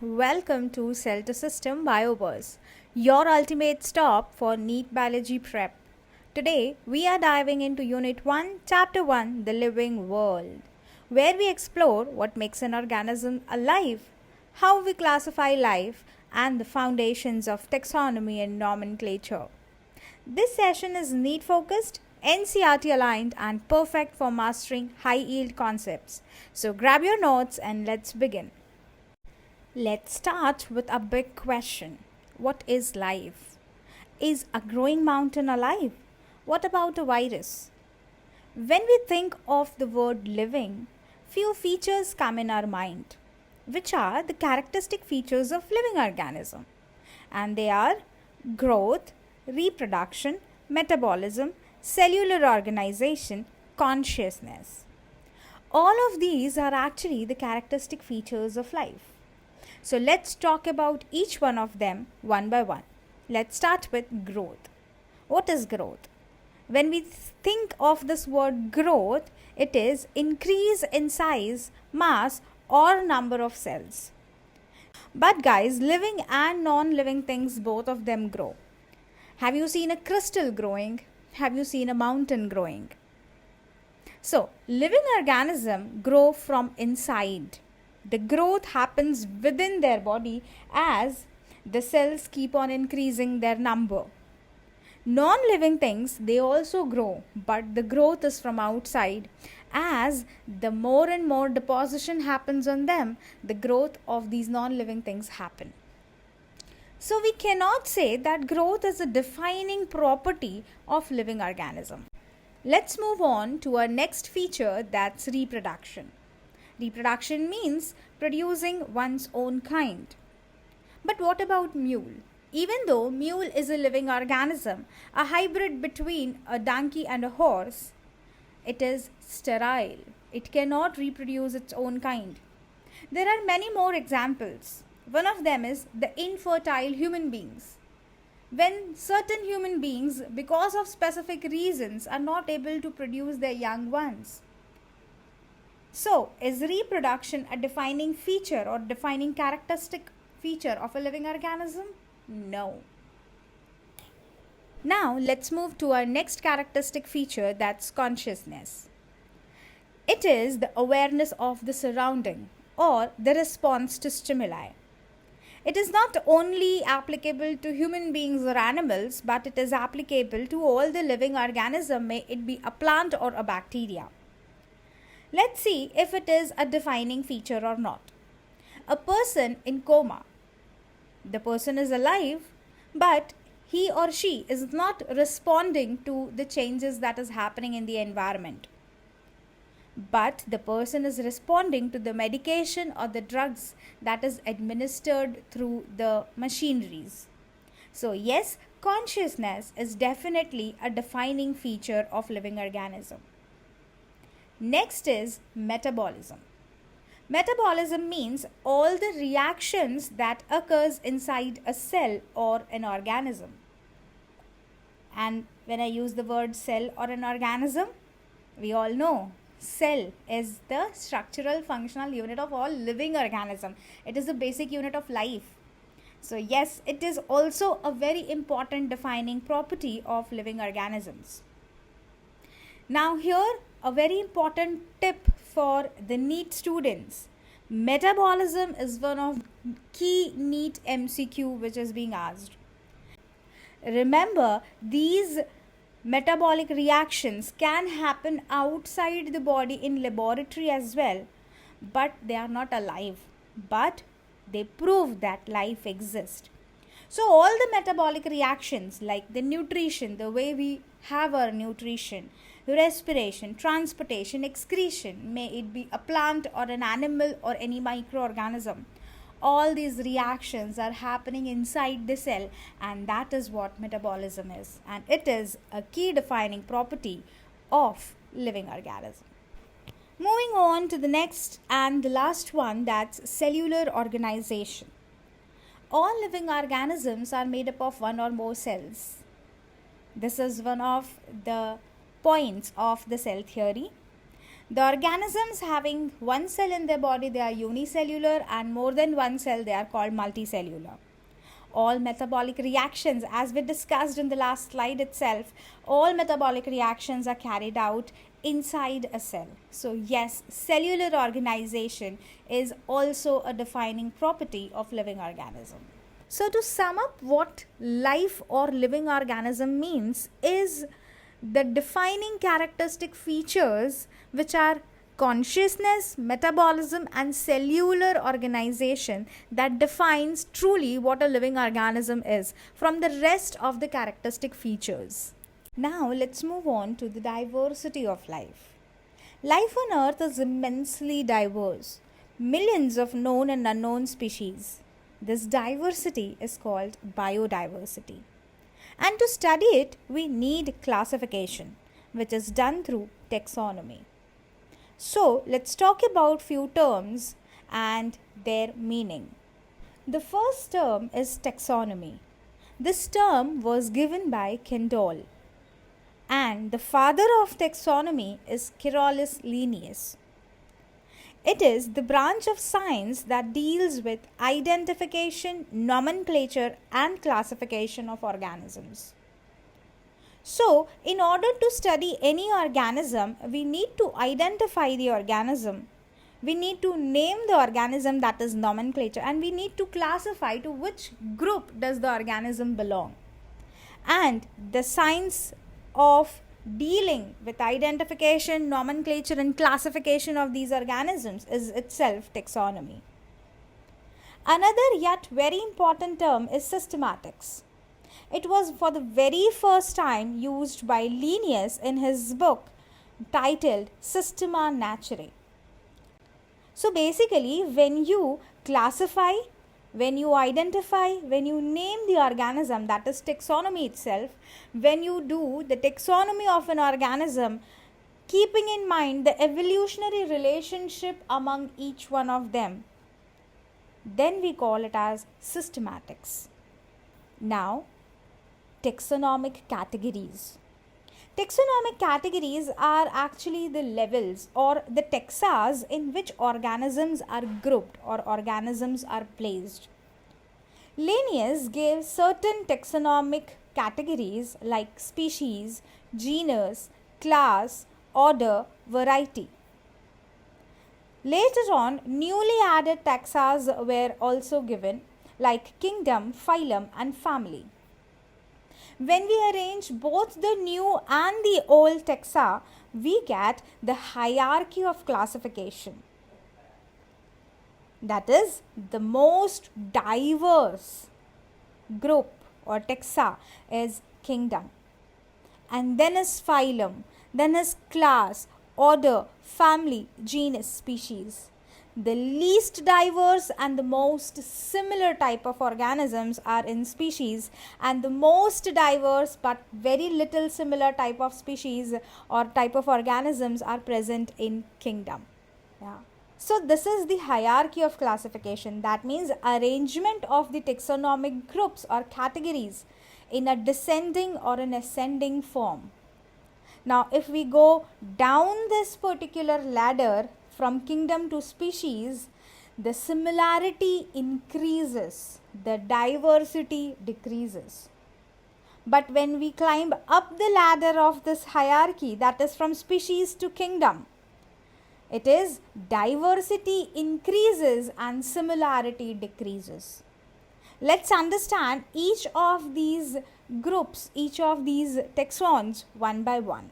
welcome to Cell to System Biobus, your ultimate stop for NEET biology prep. Today, we are diving into Unit 1, Chapter 1, The Living World, where we explore what makes an organism alive, how we classify life, and the foundations of taxonomy and nomenclature. This session is NEET focused, NCERT aligned, and perfect for mastering high yield concepts. So grab your notes and let's begin. Let's start with a big question. What is life? Is a growing mountain alive? What about a virus? When we think of the word living, few features come in our mind, which are the characteristic features of living organism. And they are growth, reproduction, metabolism, cellular organization, consciousness. All of these are actually the characteristic features of life. So let's talk about each one of them one by one. Let's start with growth. What is growth? When we think of this word growth, it is increase in size, mass, or number of cells. But guys, living and non-living things, both of them grow. Have you seen a crystal growing? Have you seen a mountain growing? So, living organisms grow from inside. The growth happens within their body as the cells keep on increasing their number. Non-living things, they also grow, but the growth is from outside. As the more and more deposition happens on them, the growth of these non-living things happen. So we cannot say that growth is a defining property of living organism. Let's move on to our next feature, that's reproduction. Reproduction means producing one's own kind. But what about mule? Even though mule is a living organism, a hybrid between a donkey and a horse, it is sterile. It cannot reproduce its own kind. There are many more examples. One of them is the infertile human beings. When certain human beings, because of specific reasons, are not able to produce their young ones. So, is reproduction a defining feature or defining characteristic feature of a living organism? No. Now, let's move to our next characteristic feature, that's consciousness. It is the awareness of the surrounding or the response to stimuli. It is not only applicable to human beings or animals, but it is applicable to all the living organisms, may it be a plant or a bacteria. Let's see if it is a defining feature or not. A person in coma. The person is alive, but he or she is not responding to the changes that is happening in the environment. But the person is responding to the medication or the drugs that is administered through the machineries. So yes, consciousness is definitely a defining feature of living organism. Next is metabolism. Metabolism means all the reactions that occurs inside a cell or an organism. And when I use the word cell or an organism, we all know cell is the structural functional unit of all living organism. It is the basic unit of life. So yes, it is also a very important defining property of living organisms. Now here, a very important tip for the NEET students. Metabolism is one of key NEET MCQ which is being asked. Remember, these metabolic reactions can happen outside the body in laboratory as well, but they are not alive. But they prove that life exists. So all the metabolic reactions like the nutrition, the way we have our nutrition, respiration, transportation, excretion, may it be a plant or an animal or any microorganism, all these reactions are happening inside the cell, and that is what metabolism is, and it is a key defining property of living organism. Moving on to the next and the last one, that's cellular organization. All living organisms are made up of one or more cells. This is one of the points of the cell theory. The organisms having one cell in their body, they are unicellular, and more than one cell, they are called multicellular. All metabolic reactions, as we discussed in the last slide itself, all metabolic reactions are carried out inside a cell. So yes, cellular organization is also a defining property of living organism. So to sum up what life or living organism means is the defining characteristic features which are consciousness, metabolism, and cellular organization that defines truly what a living organism is from the rest of the characteristic features. Now let's move on to the diversity of life. Life on Earth is immensely diverse, millions of known and unknown species. This diversity is called biodiversity. And to study it, we need classification, which is done through taxonomy. So, let's talk about few terms and their meaning. The first term is taxonomy. This term was given by Kendall, and the father of taxonomy is Carolus Linnaeus. It is the branch of science that deals with identification, nomenclature, and classification of organisms. So, in order to study any organism, we need to identify the organism. We need to name the organism, that is nomenclature, and we need to classify to which group does the organism belong. And the science of dealing with identification, nomenclature, and classification of these organisms is itself taxonomy. Another yet very important term is systematics. It was for the very first time used by Linnaeus in his book titled Systema Naturae. So basically, when you classify, when you identify, when you name the organism, that is taxonomy itself, when you do the taxonomy of an organism, keeping in mind the evolutionary relationship among each one of them, then we call it as systematics. Now, taxonomic categories. Taxonomic categories are actually the levels or the taxas in which organisms are grouped or organisms are placed. Linnaeus gave certain taxonomic categories like species, genus, class, order, variety. Later on, newly added taxas were also given like kingdom, phylum, and family. When we arrange both the new and the old taxa, we get the hierarchy of classification. That is, the most diverse group or taxa is kingdom. And then is phylum, then is class, order, family, genus, species. The least diverse and the most similar type of organisms are in species, and the most diverse but very little similar type of species or type of organisms are present in kingdom. So this is the hierarchy of classification. That means arrangement of the taxonomic groups or categories in a descending or an ascending form. Now if we go down this particular ladder from kingdom to species, the similarity increases, the diversity decreases. But when we climb up the ladder of this hierarchy, that is from species to kingdom, it is diversity increases and similarity decreases. Let's understand each of these groups, each of these taxons one by one.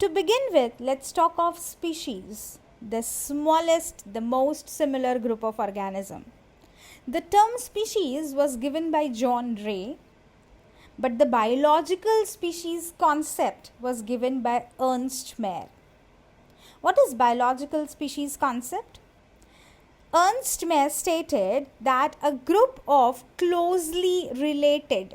To begin with, let's talk of species, the smallest, the most similar group of organism. The term species was given by John Ray, but the biological species concept was given by Ernst Mayr. What is biological species concept? Ernst Mayr stated that a group of closely related,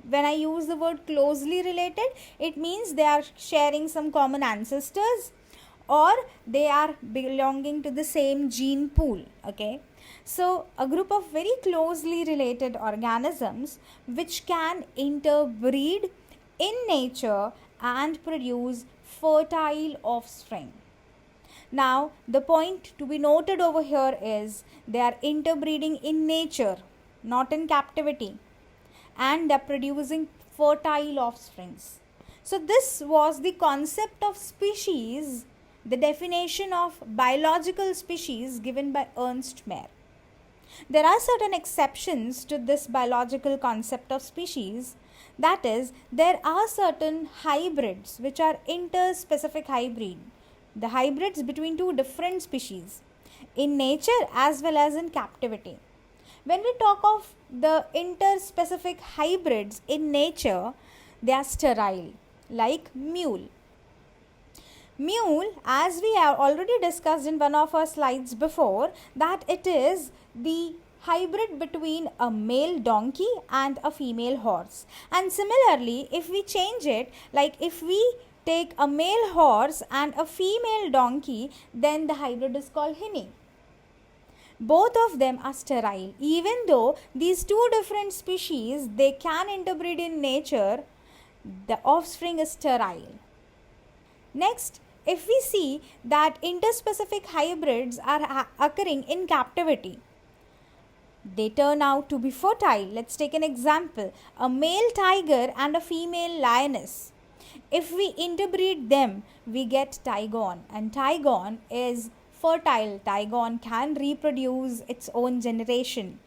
when I use the word closely related, it means they are sharing some common ancestors or they are belonging to the same gene pool. Okay, so a group of very closely related organisms which can interbreed in nature and produce fertile offspring. Now, the point to be noted over here is they are interbreeding in nature, not in captivity, and they're producing fertile offsprings. So, this was the concept of species, the definition of biological species given by Ernst Mayr. There are certain exceptions to this biological concept of species. That is, there are certain hybrids which are interspecific hybrid, the hybrids between two different species in nature as well as in captivity. When we talk of the interspecific hybrids in nature, they are sterile, like mule. Mule, as we have already discussed in one of our slides before, that it is the hybrid between a male donkey and a female horse. And similarly, if we change it, like if we take a male horse and a female donkey, then the hybrid is called hinny. Both of them are sterile. Even though these two different species, they can interbreed in nature, the offspring is sterile. Next, if we see that interspecific hybrids are occurring in captivity, they turn out to be fertile. Let's take an example. A male tiger and a female lioness. If we interbreed them, we get tigon, and tigon is fertile. Tigon can reproduce its own generation.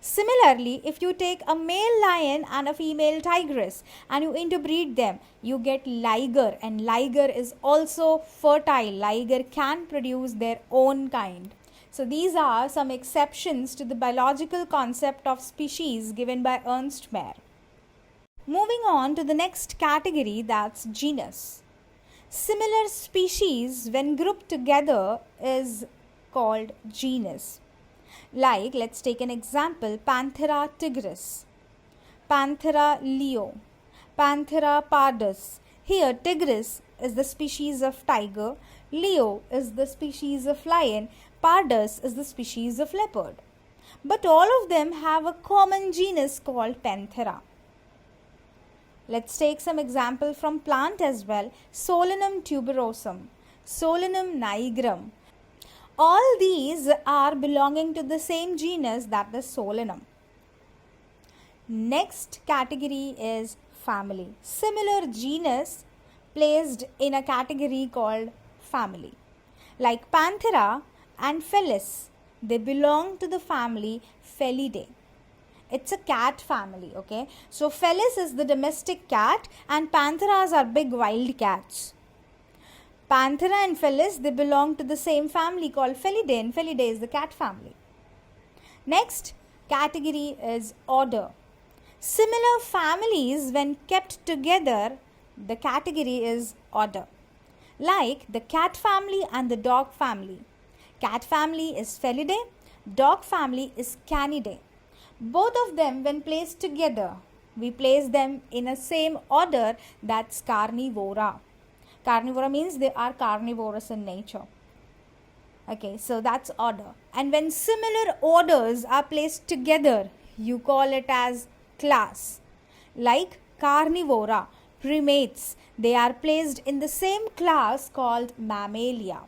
Similarly, if you take a male lion and a female tigress and you interbreed them, you get liger, and liger is also fertile. Liger can produce their own kind. So these are some exceptions to the biological concept of species given by Ernst Mayr. Moving on to the next category, that's genus. Similar species when grouped together is called genus. Like, let's take an example, Panthera tigris, Panthera leo, Panthera pardus. Here, tigris is the species of tiger, leo is the species of lion, pardus is the species of leopard. But all of them have a common genus called Panthera. Let's take some example from plant as well, Solanum tuberosum, Solanum nigrum. All these are belonging to the same genus, that is Solanum. Next category is family. Similar genus placed in a category called family. Like Panthera and Felis, they belong to the family Felidae. It's a cat family, okay? So Felis is the domestic cat and Pantheras are big wild cats. Panthera and Felis, they belong to the same family called Felidae, and Felidae is the cat family. Next category is order. Similar families when kept together, the category is order. Like the cat family and the dog family. Cat family is Felidae, dog family is Canidae. Both of them when placed together, we place them in a same order, that's Carnivora. Carnivora means they are carnivorous in nature. Okay, so that's order. And when similar orders are placed together, you call it as class. Like Carnivora, primates, they are placed in the same class called Mammalia.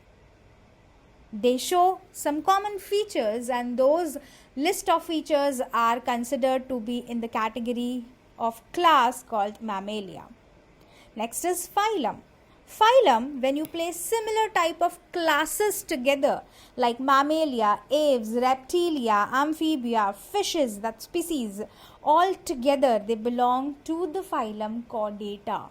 They show some common features, and those list of features are considered to be in the category of class called Mammalia. Next is phylum. Phylum, when you place similar type of classes together like Mammalia, aves, reptilia, amphibia, fishes, that species, all together they belong to the phylum Chordata.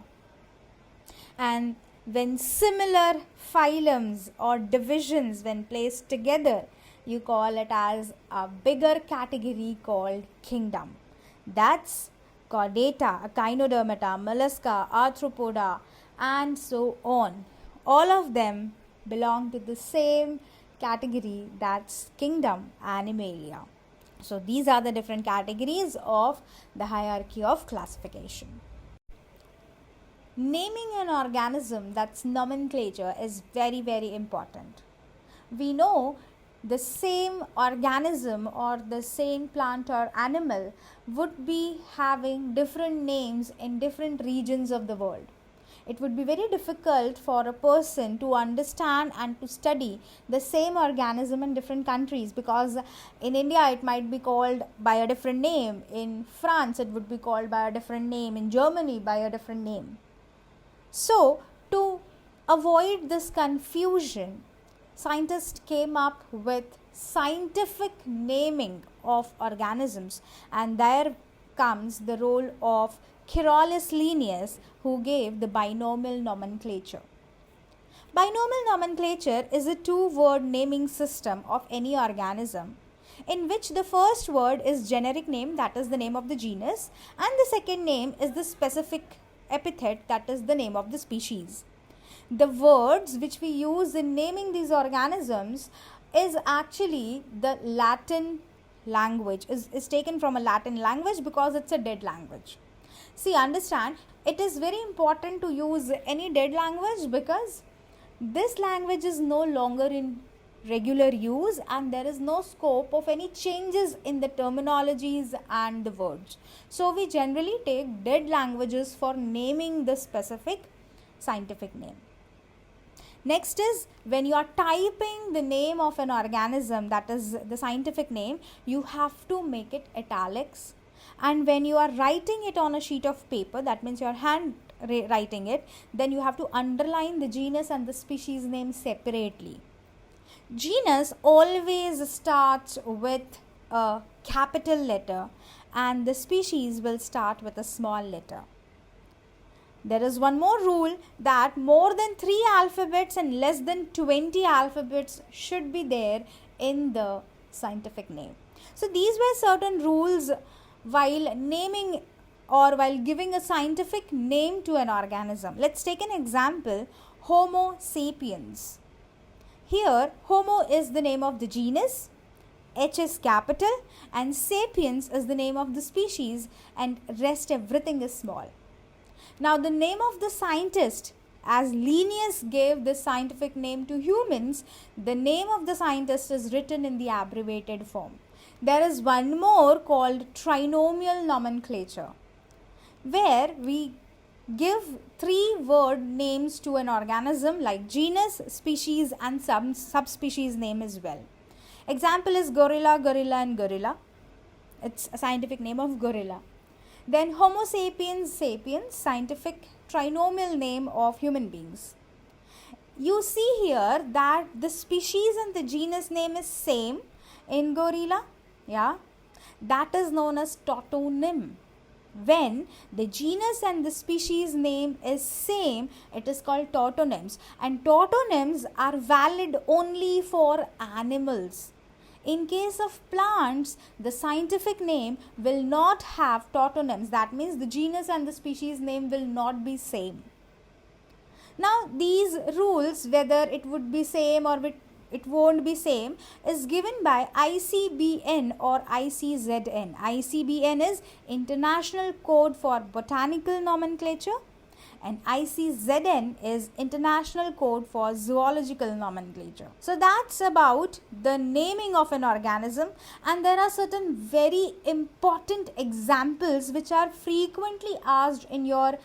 And when similar phylums or divisions when placed together, you call it as a bigger category called kingdom. That's Chordata, Echinodermata, Mollusca, Arthropoda, and so on. All of them belong to the same category, that's kingdom Animalia. So these are the different categories of the hierarchy of classification. Naming an organism, that's nomenclature, is very, very important. We know the same organism or the same plant or animal would be having different names in different regions of the world. it would be very difficult for a person to understand and to study the same organism in different countries, because in India it might be called by a different name, in France it would be called by a different name, in Germany by a different name. So, to avoid this confusion, scientists came up with scientific naming of organisms, and there comes the role of Quirolis Linnaeus, who gave the binomial nomenclature. Binomial nomenclature is a two-word naming system of any organism, in which the first word is generic name, that is the name of the genus, and the second name is the specific epithet, that is the name of the species. The words which we use in naming these organisms is actually the Latin language, is taken from a Latin language because it's a dead language. See, understand, it is very important to use any dead language because this language is no longer in regular use and there is no scope of any changes in the terminologies and the words. So we generally take dead languages for naming the specific scientific name. Next is, when you are typing the name of an organism, that is the scientific name, you have to make it italics. And when you are writing it on a sheet of paper, that means you are hand writing it, then you have to underline the genus and the species name separately. Genus always starts with a capital letter and the species will start with a small letter. There is one more rule, that more than 3 alphabets and less than 20 alphabets should be there in the scientific name. So these were certain rules while naming or while giving a scientific name to an organism. Let's take an example, Homo sapiens. Here, Homo is the name of the genus, H is capital, and sapiens is the name of the species, and rest everything is small. Now, the name of the scientist, as Linnaeus gave this scientific name to humans, the name of the scientist is written in the abbreviated form. There is one more called trinomial nomenclature, where we give 3-word names to an organism like genus, species and subspecies name as well. Example is gorilla, gorilla and gorilla. It's a scientific name of gorilla. Then Homo sapiens, sapiens, scientific trinomial name of human beings. You see here that the species and the genus name is same in gorilla. Yeah, that is known as tautonym. When the genus and the species name is same, it is called tautonyms, and tautonyms are valid only for animals. In case of plants, the scientific name will not have tautonyms. That means the genus and the species name will not be same. Now, these rules, whether it would be same or it won't be same, is given by ICBN or ICZN. ICBN is International Code for Botanical Nomenclature, and ICZN is International Code for Zoological Nomenclature. So that's about the naming of an organism, and there are certain very important examples which are frequently asked in your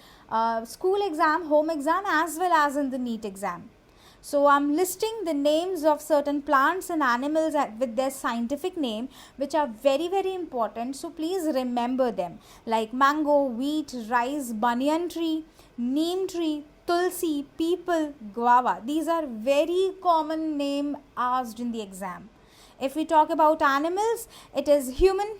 school exam, home exam, as well as in the NEET exam. So I'm listing the names of certain plants and animals with their scientific name, which are very, very important. So please remember them, like mango, wheat, rice, banyan tree, neem tree, tulsi, peepal, guava. These are very common name asked in the exam. If we talk about animals, it is human,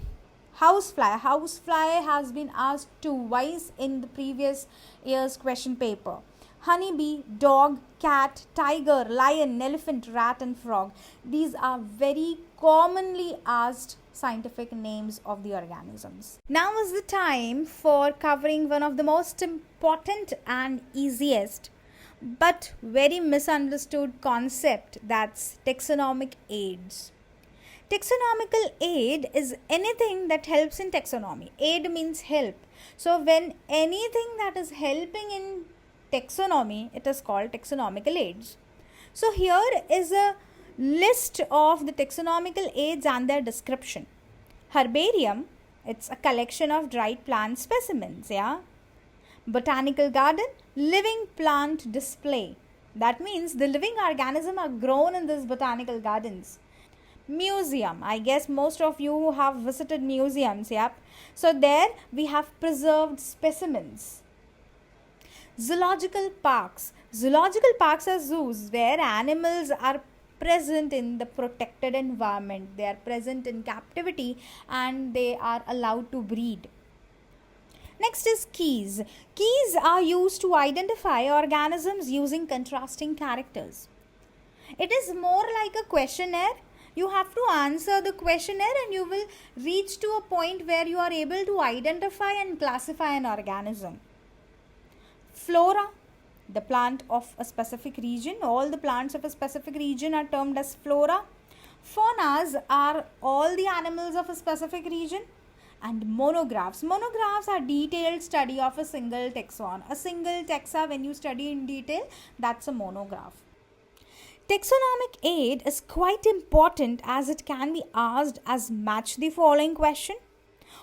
housefly. Housefly has been asked twice in the previous year's question paper. Honeybee, dog, cat, tiger, lion, elephant, rat and frog. These are very commonly asked scientific names of the organisms. Now is the time for covering one of the most important and easiest but very misunderstood concept, that's taxonomic aids. Taxonomical aid is anything that helps in taxonomy. Aid means help. So when anything that is helping in taxonomy, it is called taxonomical aids. So here is a list of the taxonomical aids and their description. Herbarium, it's a collection of dried plant specimens, yeah. Botanical garden, living plant display. That means the living organisms are grown in these botanical gardens. Museum. I guess most of you have visited museums, yep. So there we have preserved specimens. Zoological parks. Zoological parks are zoos where animals are present in the protected environment. They are present in captivity and they are allowed to breed. Next is keys. Keys are used to identify organisms using contrasting characters. It is more like a questionnaire. You have to answer the questionnaire and you will reach to a point where you are able to identify and classify an organism. Flora, the plant of a specific region. All the plants of a specific region are termed as flora. Faunas are all the animals of a specific region. And monographs. Monographs are detailed study of a single taxon. A single taxa, when you study in detail, that's a monograph. Taxonomic aid is quite important as it can be asked as match the following question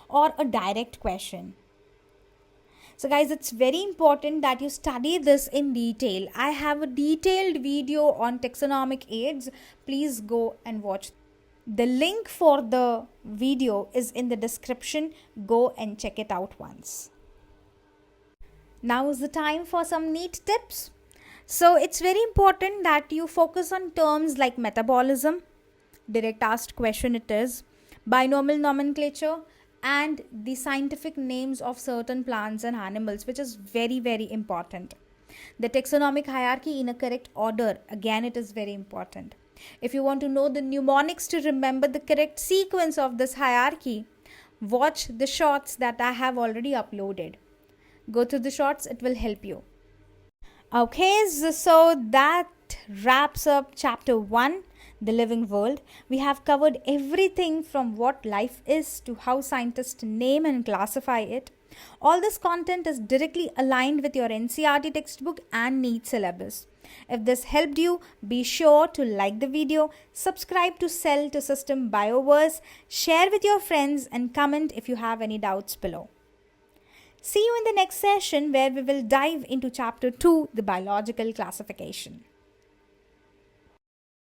or a direct question. So guys, it's very important that you study this in detail. I have a detailed video on taxonomic aids. Please go and watch. The link for the video is in the description. Go and check it out once. Now is the time for some neat tips. So it's very important that you focus on terms like metabolism, direct asked question it is, binomial nomenclature, and the scientific names of certain plants and animals, which is very, very important. The taxonomic hierarchy in a correct order, again it is very important. If you want to know the mnemonics to remember the correct sequence of this hierarchy, watch the shorts that I have already uploaded. Go through the shorts, it will help you. Okay, so that wraps up chapter 1, The Living World. We have covered everything from what life is to how scientists name and classify it. All this content is directly aligned with your NCERT textbook and NEET syllabus. If this helped you, be sure to like the video, subscribe to Cell to System Bioverse, share with your friends and comment if you have any doubts below. See you in the next session where we will dive into chapter 2, the biological classification.